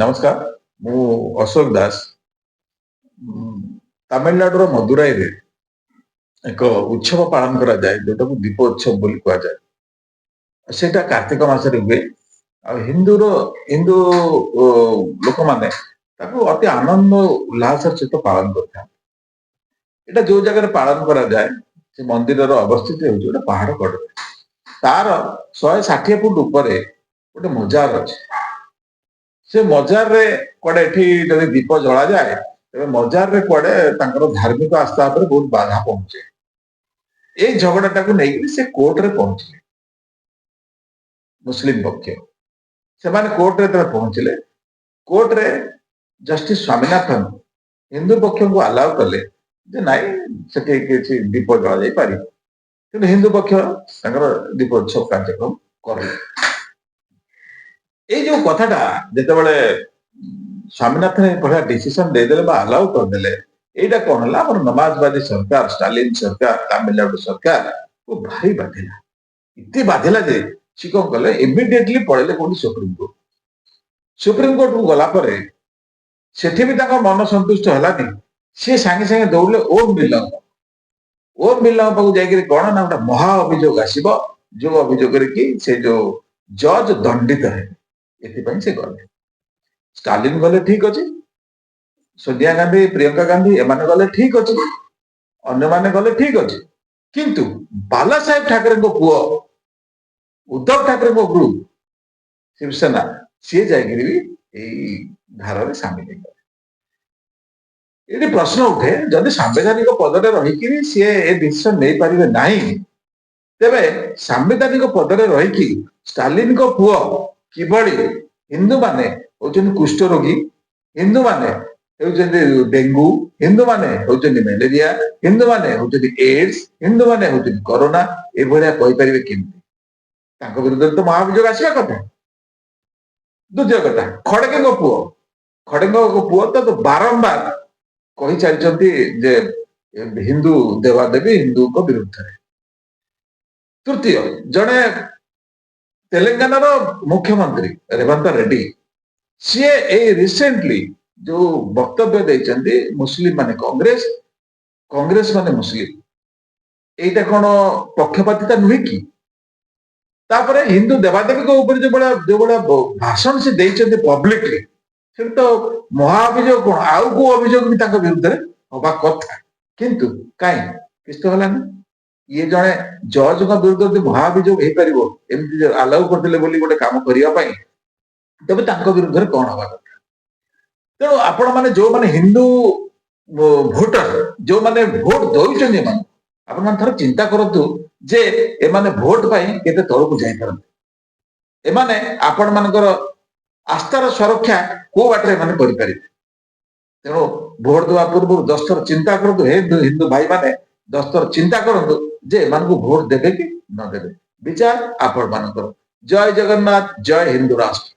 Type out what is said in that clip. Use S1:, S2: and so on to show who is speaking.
S1: नमस्कार मु अशोक दास तमिलनाडु मदुराई रे एक उत्सव पालन करा जाए जोटा को दीपोत्सव बोली कहा जाए सेटा कार्तिक मासरे हुए आ हिंदू लोक माने ताको अति आनंद उल्लास सहित पालन करता एटा जो जगह पालन करा जाए से मंदिर अवस्थित हो गोटे पहाड़ कड़े तार 160 फुट ऊपर गोटे मजार अच्छे से मजार रे कड़े जब दीप जला जाए तेरे मजार रे कड़े धार्मिक आस्था पर बहुत बाधा पहुंचे ए झगड़ाटा को लेकिन से कोर्ट रे पहुंचले मुस्लिम पक्ष से माने कोर्ट रे तब पहुंचले कोर्ट रे जस्टिस स्वामीनाथन हिंदू पक्ष को अलाउ कले जे नाई से किसी दीप जला जाई पारि कि हिंदू पक्ष दीपोत्सव कार्यक्रम कर ये जो कथाटा जिते स्वामीनाथन बढ़िया डिसीजन देदेले अलाउ करदे एटा कौन है नमाजवादी सरकार स्टालिन सरकार तमिलनाडु सरकार को भारी बाधिला इतनी बाधिला जे सी कौन कले इमिडिएटली पड़े कौन सुप्रीम कोर्ट को गला पर सेठी भी मन संतुष्ट है सी सांगे सांगे दौड़े ओम बिरला पाक जाकर कौन ना गोटे महा अभियोग आसब जो अभियोग कि से जो जज दंडित है ये से गले स्टालिन गले ठीक अच्छे सोनिया गांधी प्रियंका गांधी एमाने गले ठीक अच्छे अन्य माने गले ठीक अच्छे किंतु बाला साहेब ठाकरे पुओ उद्धव ठाकरे ग्रुप शिवसेना सी जाकर भी धारा सामिल हो ये प्रश्न उठे जदि सांविधानिक पदरे रही सी ए डिसीजन नहीं पारे ना तेरे सांविधानिक पदरे रही स्टालिन पुओ किभली हिंदू माने होचन कुष्ठ रोगी हिंदू माने होचन डेंगू हिंदू माने होचन मलेरिया हिंदू माने होचन एड्स हिंदू माने होचन कोरोना ए भलिया कहि परिबे केमती तांको विरुद्ध तो महाभियोग आसीबा कथा द्वितीय कथा खड़गे पुओ तो बारंबार कही चलती जे हिंदू देवादेवी हिंदू को विरुद्ध तृतीय जड़े तेलंगाना मुख्यमंत्री रेवंत रेड्डी सी रिसेंटली जो वक्तव्य देते मुस्लिम माने कांग्रेस माने मुस्लिम एटा कौन पक्षपातिता नुहे कि तापर हिंदू देवादेवी जो बड़ा भाषण से देते पब्लिकली से तो महाअभियोग कौन आउ को अभियोग भी विरुद्ध हवा कथा किंतु कहीं किस तो है ये जड़े जज विरुद्ध महाअभियोग हो पार एमती अलाउ करदे गोटे कम करने तेज विरुद्ध कौन हवा कथा तेणु आपण मैंने जो मैंने हिंदू भोटर जो मैंने भोट दौरान आपण थोड़ा चिंता करूँ जे एमाने भोट के तौक जापारते एमाने आपण मानकर आस्थार सुरक्षा को बाटे करें तेणु भोट देवा पूर्व 10 थर चिंता करूँ हिंदू भाई माने 10 थर चिंता करूँ जे एमान को भोट देवे कि न देवे विचार आपण मानकर जय जगन्नाथ जय हिंदू राष्ट्र।